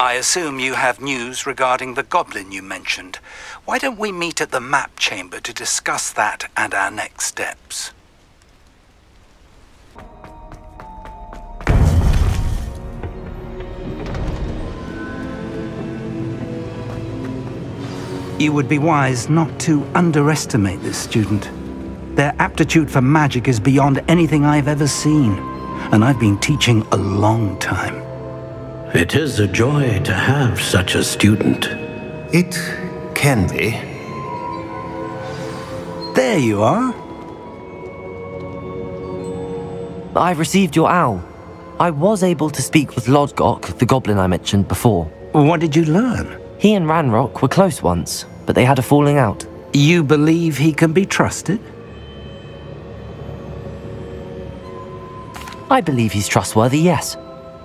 I assume you have news regarding the goblin you mentioned. Why don't we meet at the map chamber to discuss that and our next steps? You would be wise not to underestimate this student. Their aptitude for magic is beyond anything I've ever seen, and I've been teaching a long time. It is a joy to have such a student. It can be. There you are. I've received your owl. I was able to speak with Lodgok, the goblin I mentioned before. What did you learn? He and Ranrock were close once, but they had a falling out. You believe he can be trusted? I believe he's trustworthy, yes.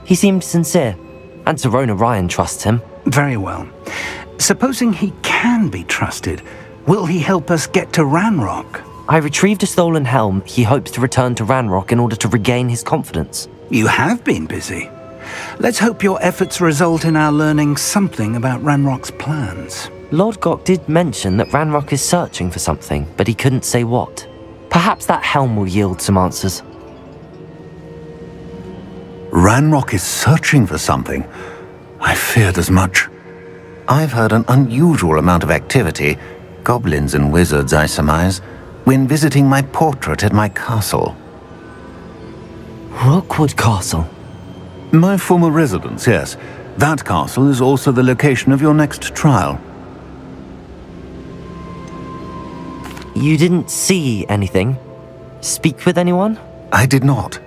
He seemed sincere, and Serona Ryan trusts him. Very well. Supposing he can be trusted, will he help us get to Ranrock? I retrieved a stolen helm. He hopes to return to Ranrock in order to regain his confidence. You have been busy. Let's hope your efforts result in our learning something about Ranrock's plans. Lodgok did mention that Ranrock is searching for something, but he couldn't say what. Perhaps that helm will yield some answers. Ranrock is searching for something. I feared as much. I've heard an unusual amount of activity, goblins and wizards, I surmise, when visiting my portrait at my castle. Rookwood Castle? My former residence, yes. That castle is also the location of your next trial. You didn't see anything? Speak with anyone? I did not.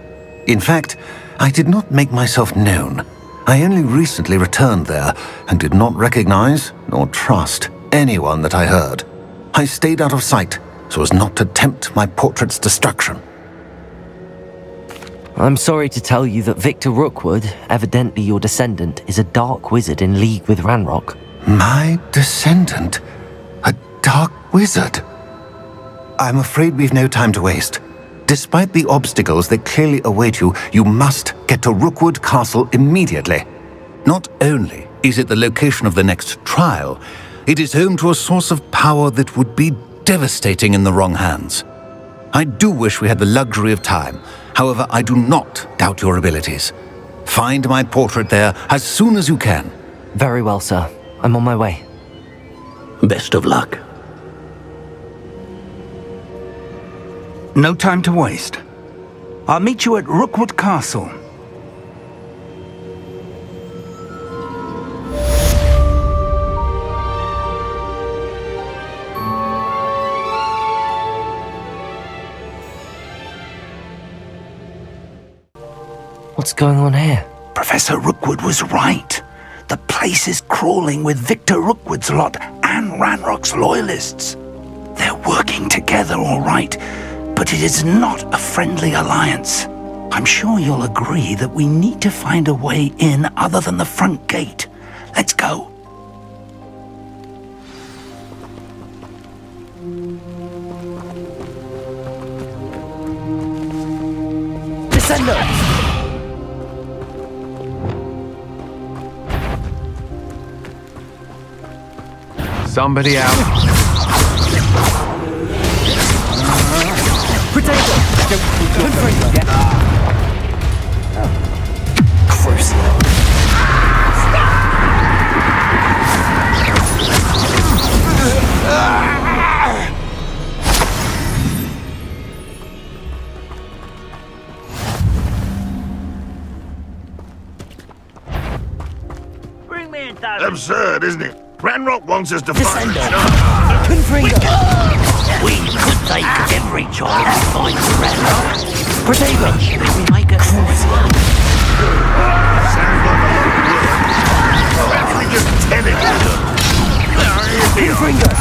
In fact, I did not make myself known. I only recently returned there and did not recognize nor trust anyone that I heard. I stayed out of sight so as not to tempt my portrait's destruction. I'm sorry to tell you that Victor Rookwood, evidently your descendant, is a dark wizard in league with Ranrock. My descendant? A dark wizard? I'm afraid we've no time to waste. Despite the obstacles that clearly await you, you must get to Rookwood Castle immediately. Not only is it the location of the next trial, it is home to a source of power that would be devastating in the wrong hands. I do wish we had the luxury of time. However, I do not doubt your abilities. Find my portrait there as soon as you can. Very well, sir. I'm on my way. Best of luck. No time to waste. I'll meet you at Rookwood Castle. What's going on here? Professor Rookwood was right. The place is crawling with Victor Rookwood's lot and Ranrock's loyalists. They're working together, all right, but it is not a friendly alliance. I'm sure you'll agree that we need to find a way in other than the front gate. Let's go. Descender! Somebody out. Potato! Bring me in, absurd, isn't it? Ranrock wants us to find We could take every child to find Ranrock. Potato! We make a sounds like a lot of work. Actually just tell it to them. Pinfinger!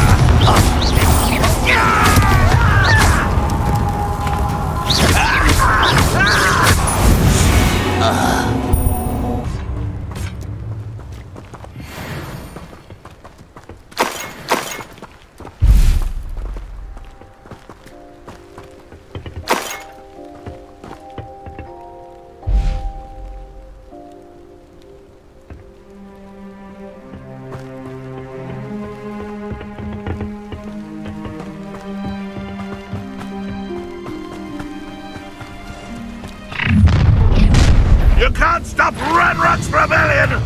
You can't stop Ranrock's rebellion!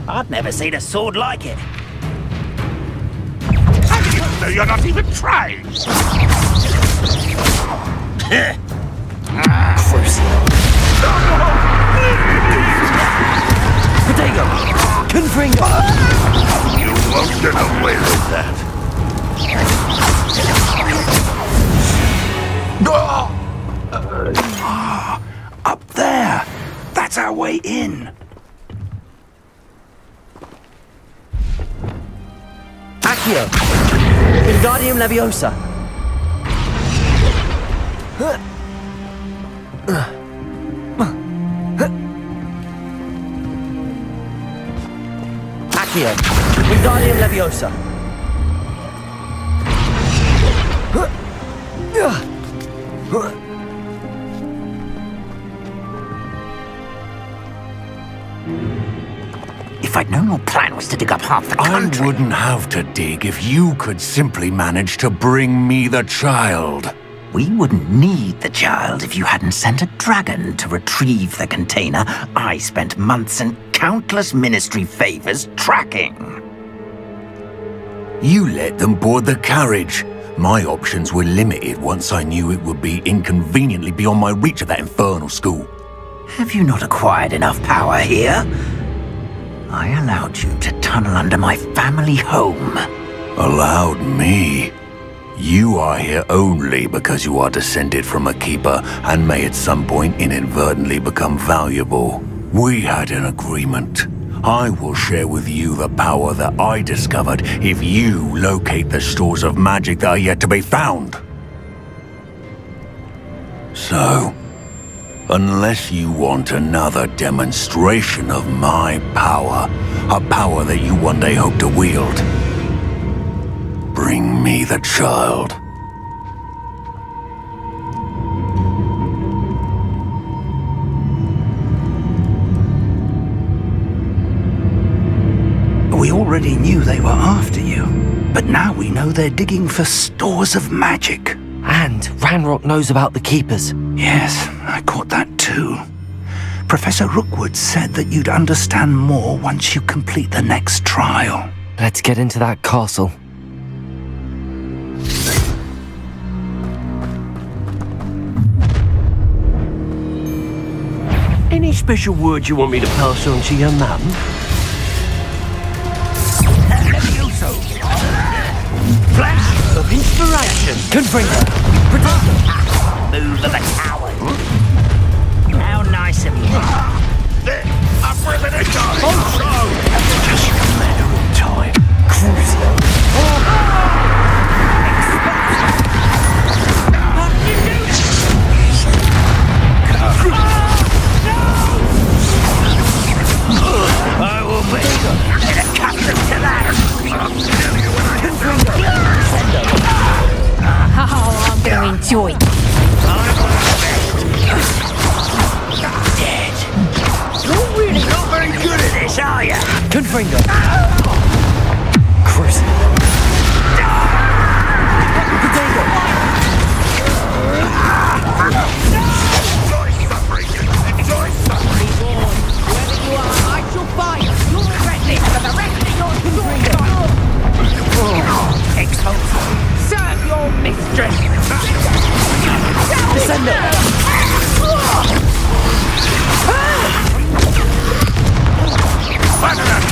I've never seen a sword like it. How do you know you're not even trying? Potato! Confringo! You won't get away with that. Up there! That's our way in! Accio! Wingardium Leviosa! Accio! Wingardium Leviosa! If I'd known your plan was to dig up half the country... I wouldn't have to dig if you could simply manage to bring me the child. We wouldn't need the child if you hadn't sent a dragon to retrieve the container I spent months and countless ministry favors tracking. You let them board the carriage. My options were limited once I knew it would be inconveniently beyond my reach at that infernal school. Have you not acquired enough power here? I allowed you to tunnel under my family home. Allowed me? You are here only because you are descended from a keeper and may at some point inadvertently become valuable. We had an agreement. I will share with you the power that I discovered if you locate the stores of magic that are yet to be found. So, unless you want another demonstration of my power, a power that you one day hope to wield, bring me the child. We already knew they were after you, but now we know they're digging for stores of magic. And Ranrock knows about the Keepers. Yes, I caught that too. Professor Rookwood said that you'd understand more once you complete the next trial. Let's get into that castle. Any special words you want me to pass on to your mum? Levioso! Flash of inspiration! Confringo! Move of a coward! How nice of you! There! I'm ripping it down! Just a matter of time. Cruising. I will be accustomed to that! Oh, I'm going to enjoy it. Dead. You're really not very good at this, are you? Confringo! Cruising. Enjoy suffering! Enjoy suffering! Whoever you are, I shall find your redness for the rest of your serve your mistress! Descendo!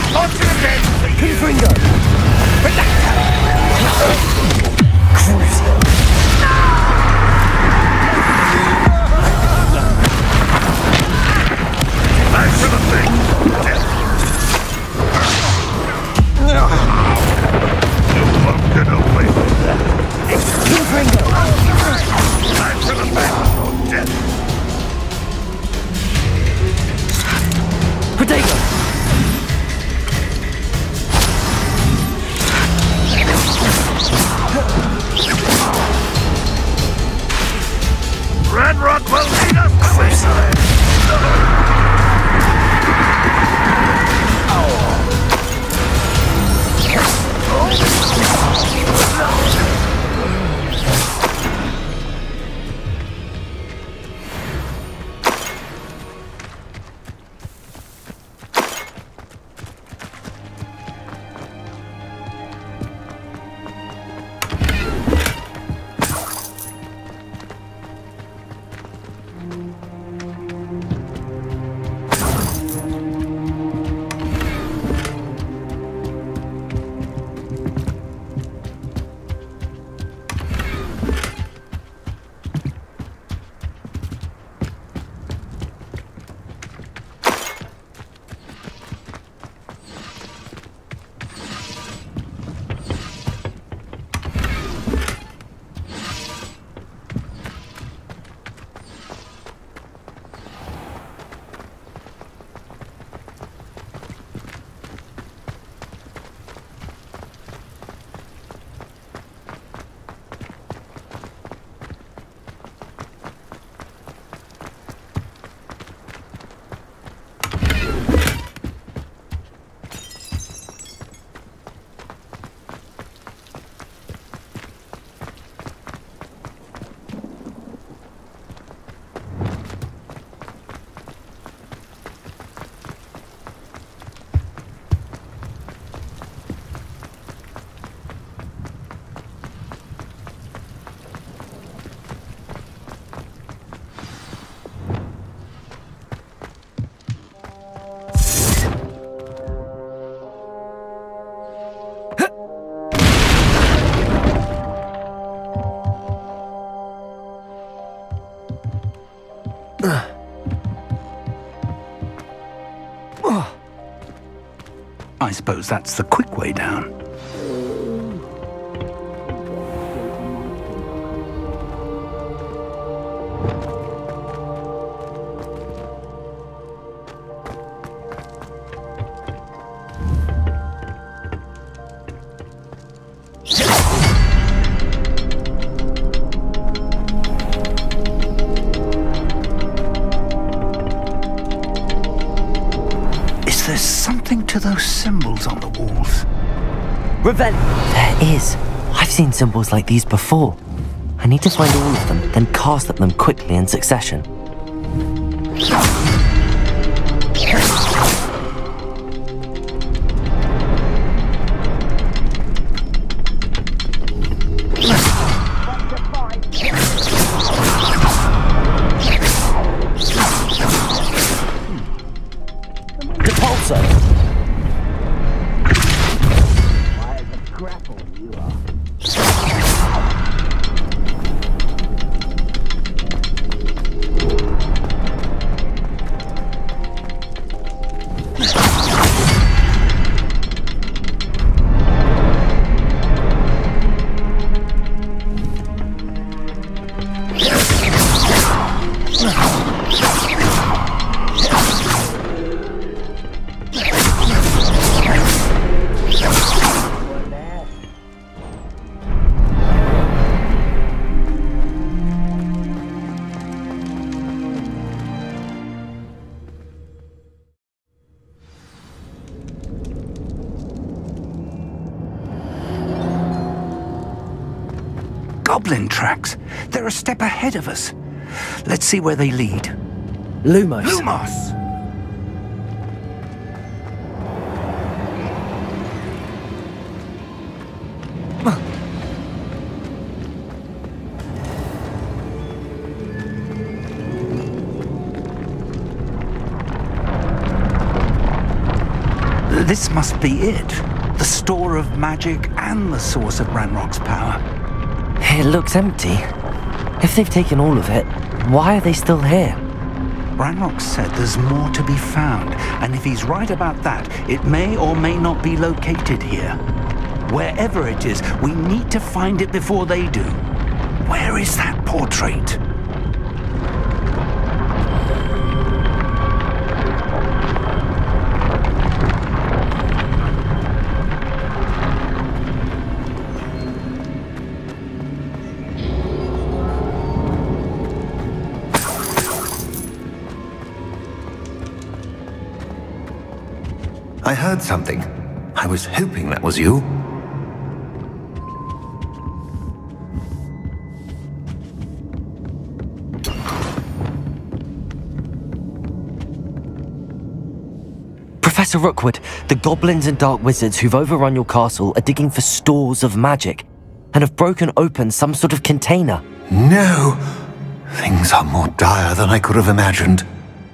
On to the dead! I suppose that's the quick way down. There's something to those symbols on the walls. Revel! There is. I've seen symbols like these before. I need to find all of them, then cast at them quickly in succession. Goblin tracks. They're a step ahead of us. Let's see where they lead. Lumos. Lumos! This must be it. The store of magic and the source of Ranrock's power. It looks empty. If they've taken all of it, why are they still here? Ranrock said there's more to be found, and if he's right about that, it may or may not be located here. Wherever it is, we need to find it before they do. Where is that portrait? I heard something. I was hoping that was you. Professor Rookwood, the goblins and dark wizards who've overrun your castle are digging for stores of magic and have broken open some sort of container. No! Things are more dire than I could have imagined.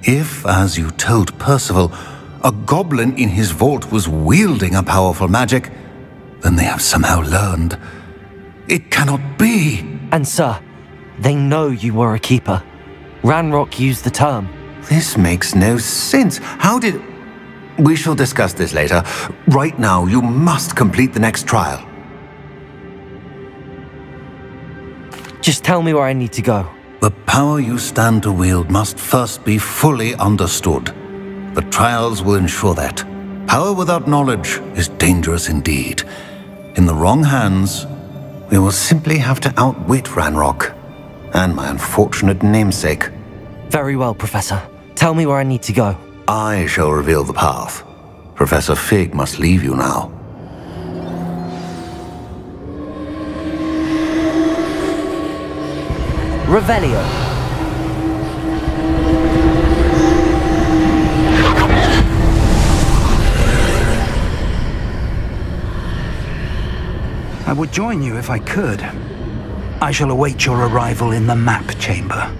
If, as you told Percival, a goblin in his vault was wielding a powerful magic, then they have somehow learned. It cannot be! And sir, they know you were a keeper. Ranrock used the term. This makes no sense. How did... We shall discuss this later. Right now, you must complete the next trial. Just tell me where I need to go. The power you stand to wield must first be fully understood. The trials will ensure that. Power without knowledge is dangerous indeed. In the wrong hands, we will simply have to outwit Ranrock and my unfortunate namesake. Very well, Professor. Tell me where I need to go. I shall reveal the path. Professor Fig must leave you now. Revelio. I would join you if I could. I shall await your arrival in the map chamber.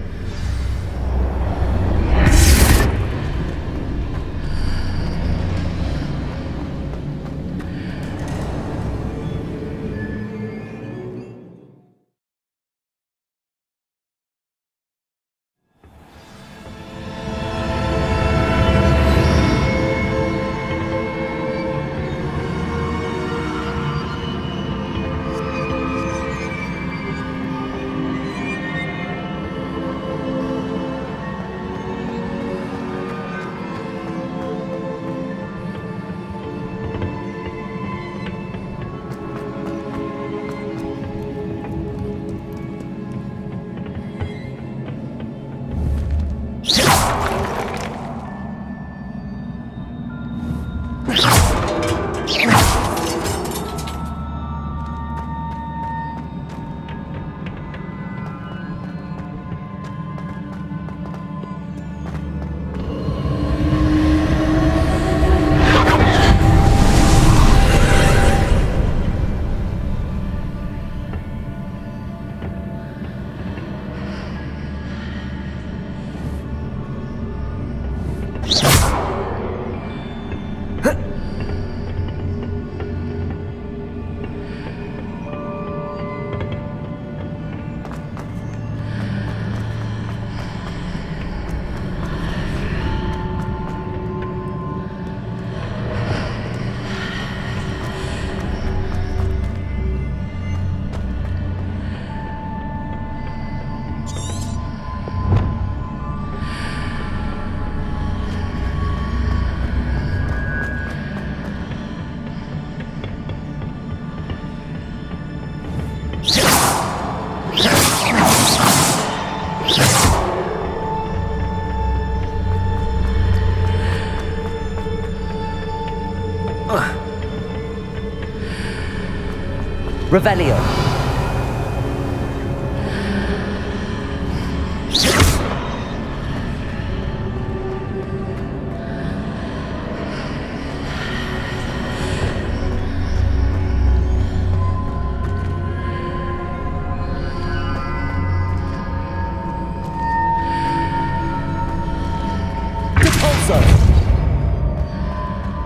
Revelio.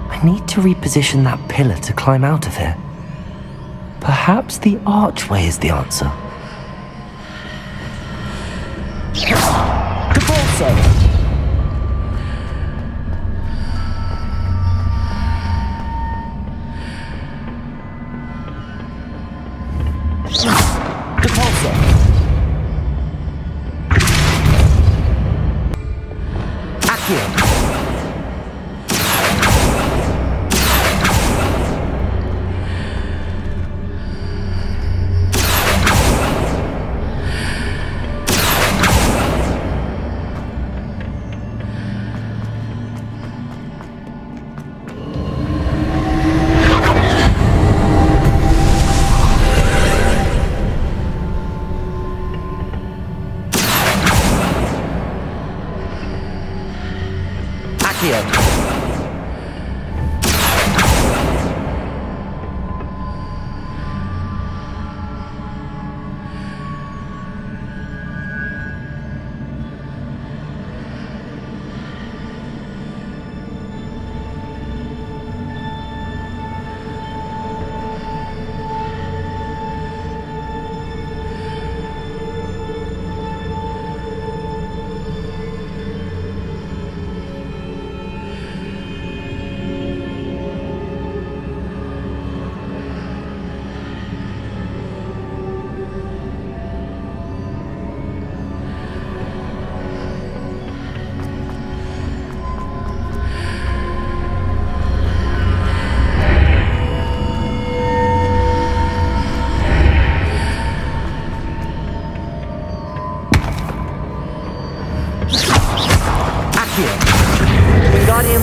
I need to reposition that pillar to climb out of here. Perhaps the archway is the answer. Cabalso!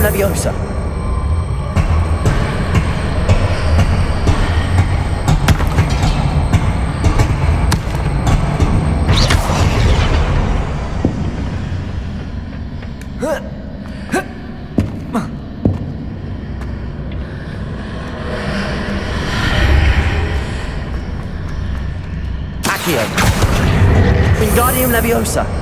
Leviosa. Accio. Wingardium Leviosa.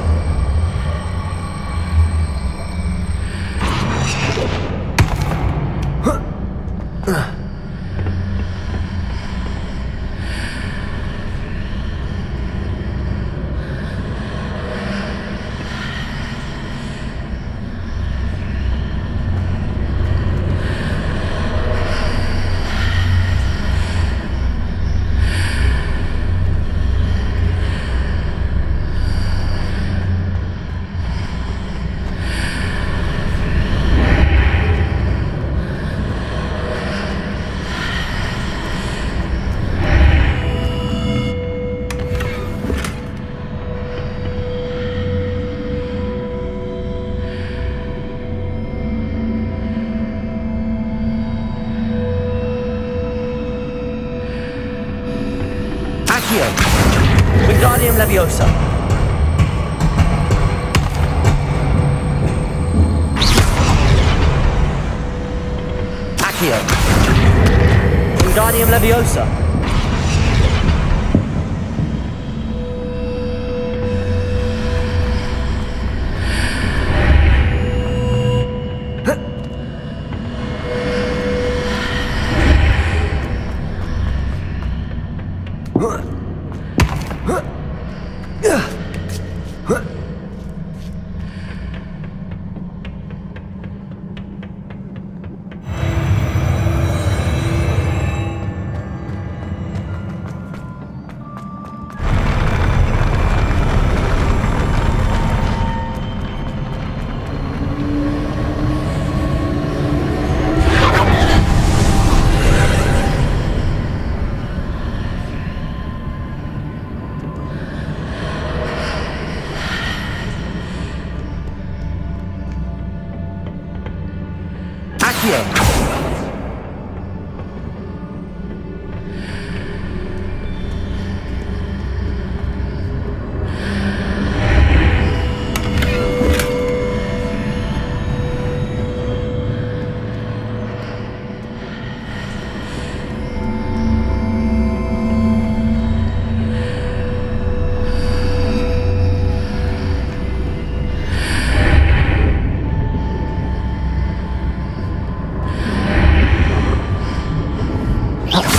Accio. Wingardium Leviosa. Accio. Wingardium Leviosa.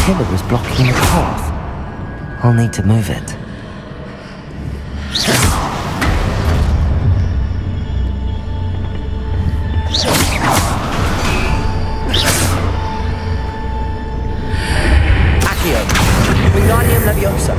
Pillar was blocking the path. I'll need to move it. Accio. Wingardium Leviosa.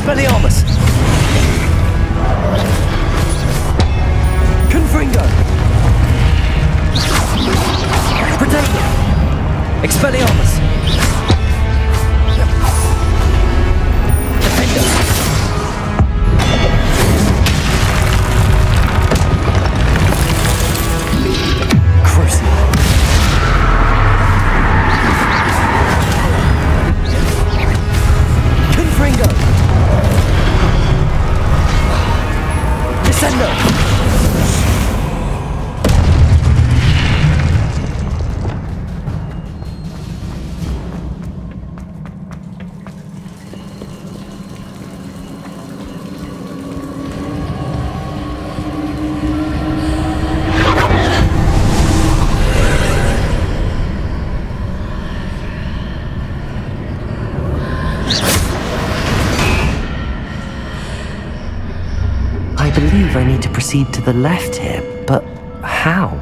Expelliarmus! Confringo! Protego! Expelliarmus! Defender! Crucible! Confringo! Descendo! I believe I need to proceed to the left here, but how?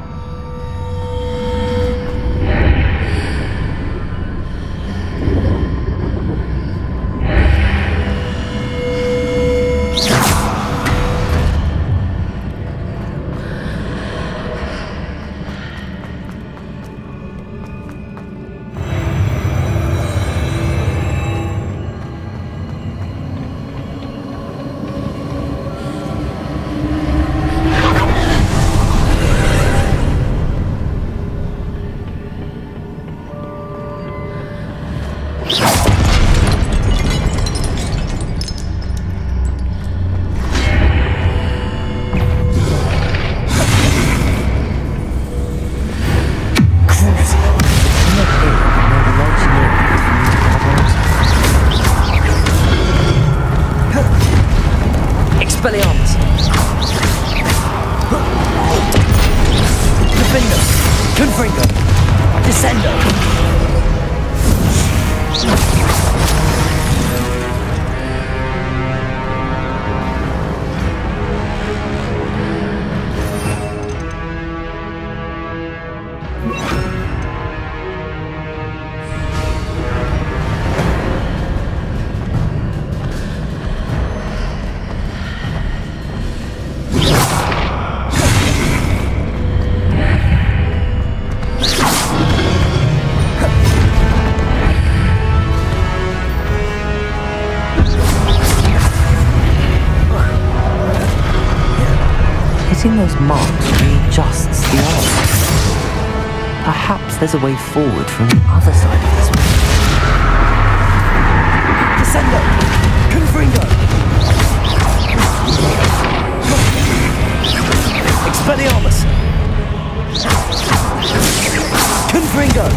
letting those marks readjust the arm. Perhaps there's a way forward from the other side of this one. Descendo! Confringo! Expelliarmus! Confringo!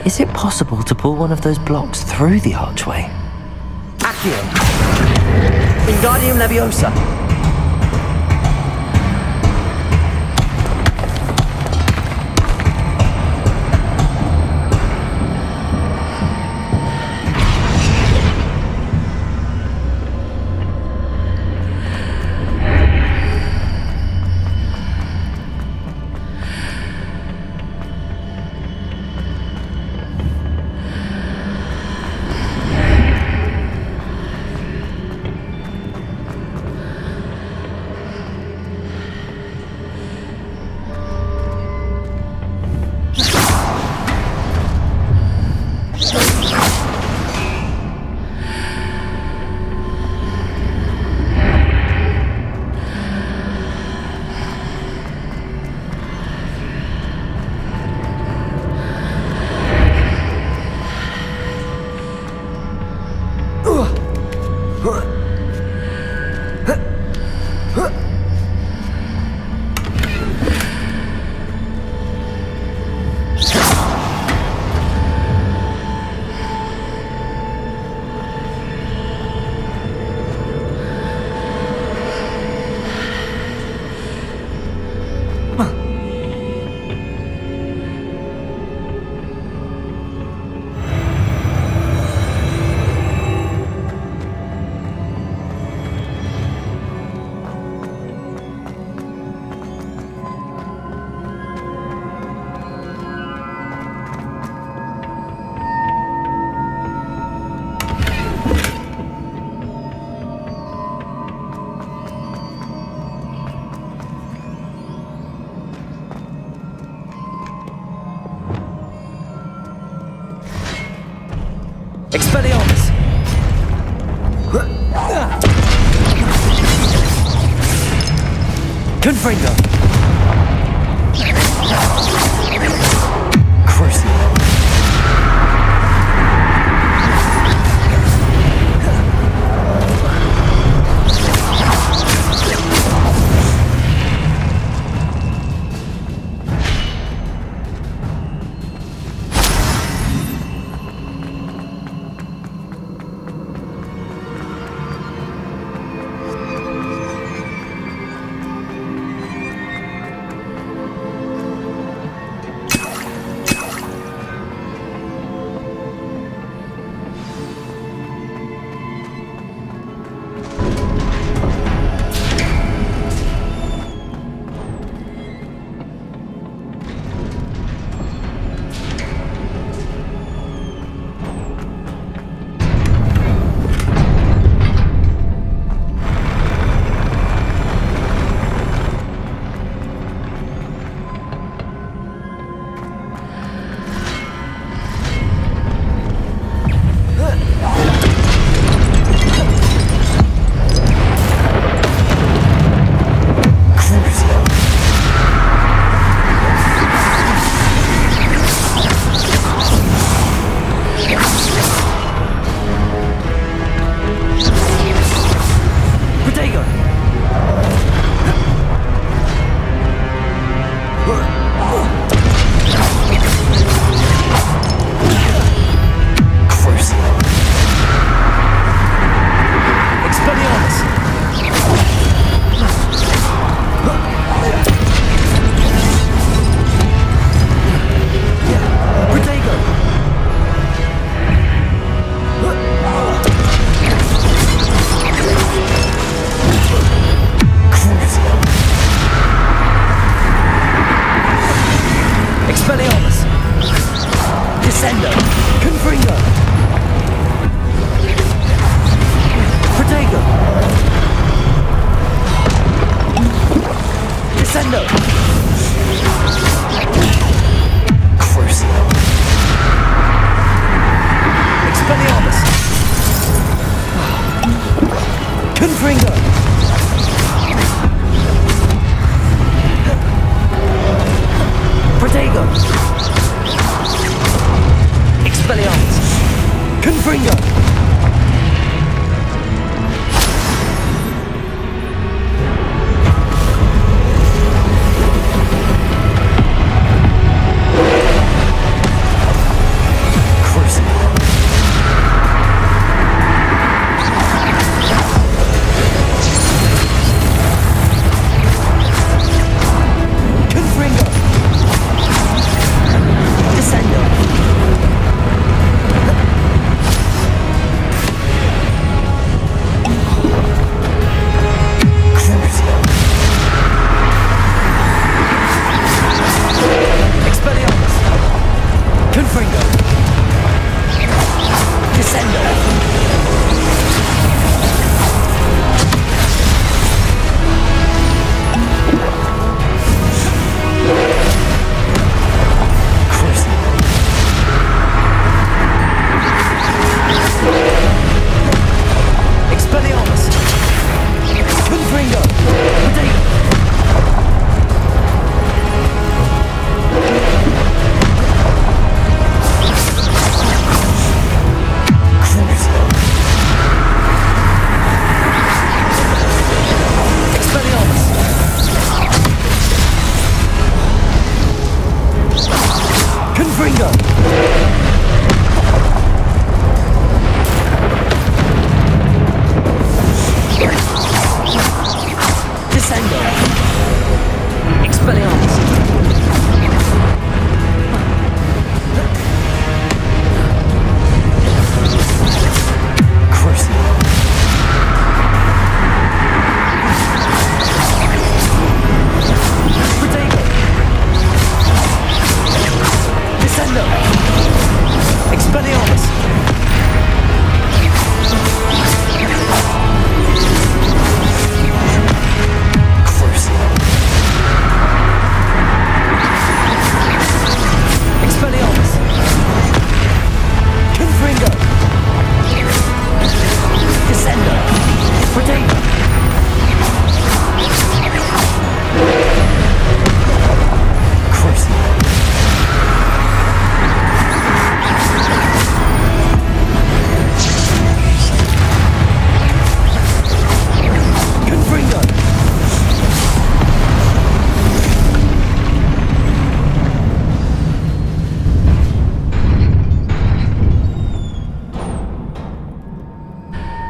Is it possible to pull one of those blocks through the archway? Accio! Wingardium Leviosa! Expelliarmus! Confringo! Crucible! Descendo! Crucio! Expelliarmus! Confringo! Protego! Expelliarmus! Confringo!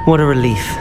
What a relief.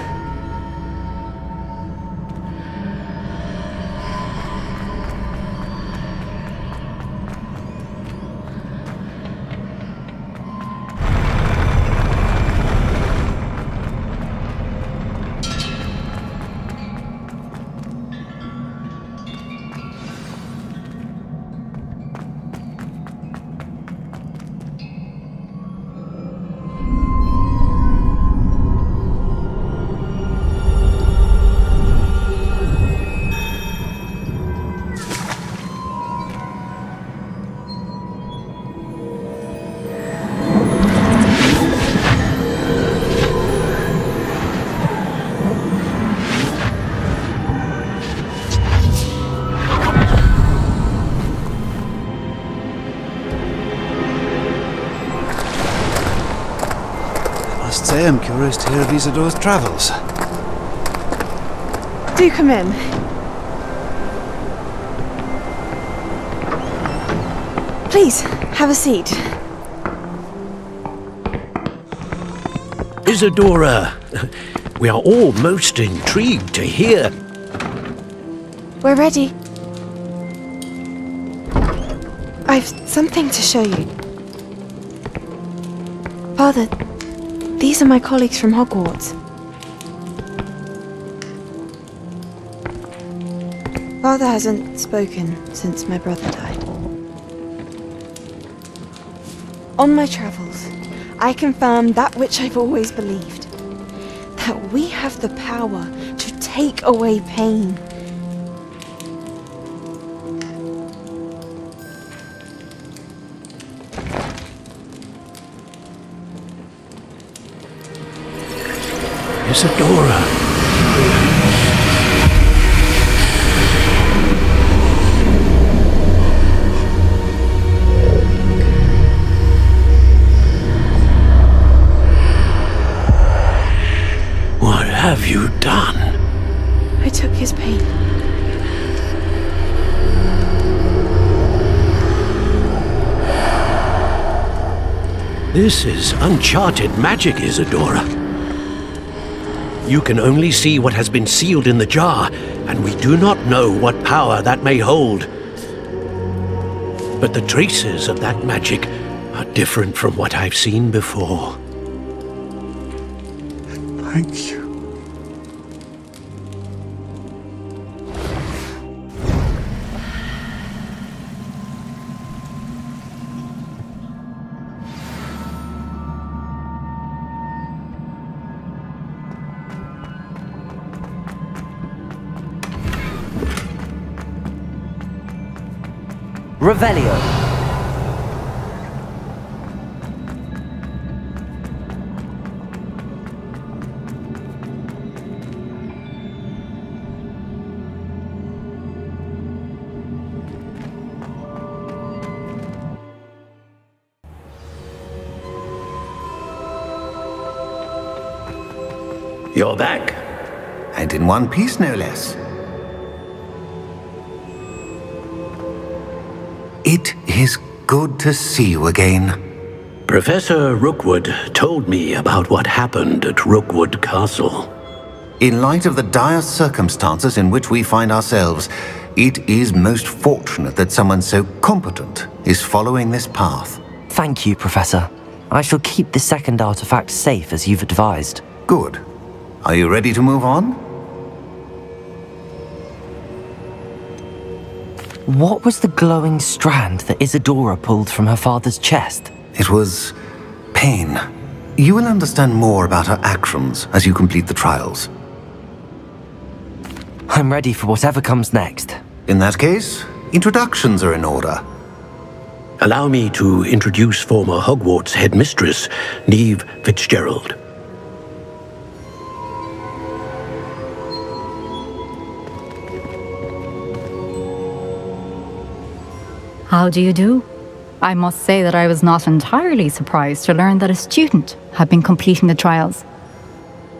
I am curious to hear of Isidore's travels. Do come in. Please, have a seat. Isidora, we are all most intrigued to hear. We're ready. I've something to show you. Father, these are my colleagues from Hogwarts. Father hasn't spoken since my brother died. On my travels, I confirmed that which I've always believed. That we have the power to take away pain. Isadora. What have you done? I took his pain. This is uncharted magic, Isadora. You can only see what has been sealed in the jar, and we do not know what power that may hold. But the traces of that magic are different from what I've seen before. Thank you. Revelio. You're back. And in one piece, no less. It is good to see you again. Professor Rookwood told me about what happened at Rookwood Castle. In light of the dire circumstances in which we find ourselves, it is most fortunate that someone so competent is following this path. Thank you, Professor. I shall keep the second artifact safe as you've advised. Good. Are you ready to move on? What was the glowing strand that Isadora pulled from her father's chest? It was pain. You will understand more about her actions as you complete the trials. I'm ready for whatever comes next. In that case, introductions are in order. Allow me to introduce former Hogwarts headmistress, Neve Fitzgerald. How do you do? I must say that I was not entirely surprised to learn that a student had been completing the trials.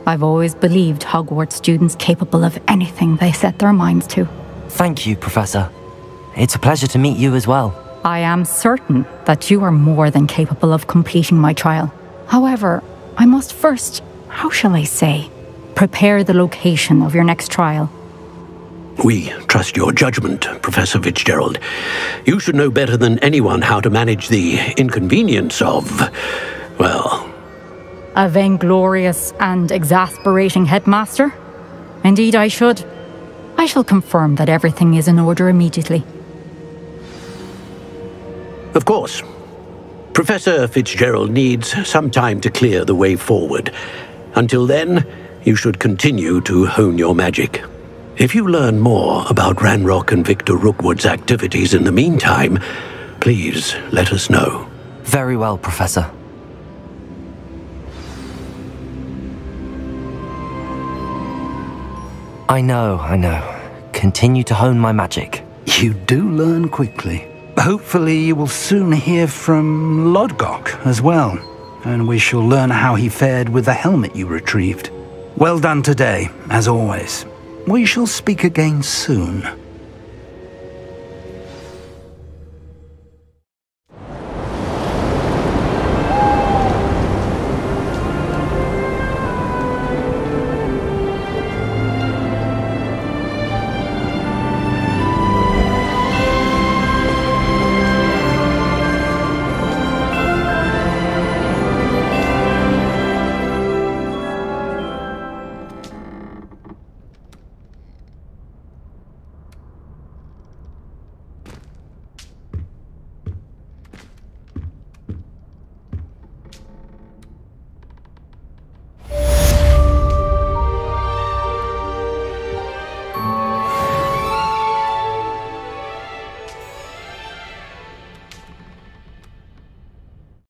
I've always believed Hogwarts students capable of anything they set their minds to. Thank you, Professor. It's a pleasure to meet you as well. I am certain that you are more than capable of completing my trial. However, I must first, how shall I say, prepare the location of your next trial. We trust your judgment, Professor Fitzgerald. You should know better than anyone how to manage the inconvenience of, well... A vainglorious and exasperating headmaster? Indeed I should. I shall confirm that everything is in order immediately. Of course. Professor Fitzgerald needs some time to clear the way forward. Until then, you should continue to hone your magic. If you learn more about Ranrock and Victor Rookwood's activities in the meantime, please let us know. Very well, Professor. I know. Continue to hone my magic. You do learn quickly. Hopefully you will soon hear from Lodgok as well, and we shall learn how he fared with the helmet you retrieved. Well done today, as always. We shall speak again soon.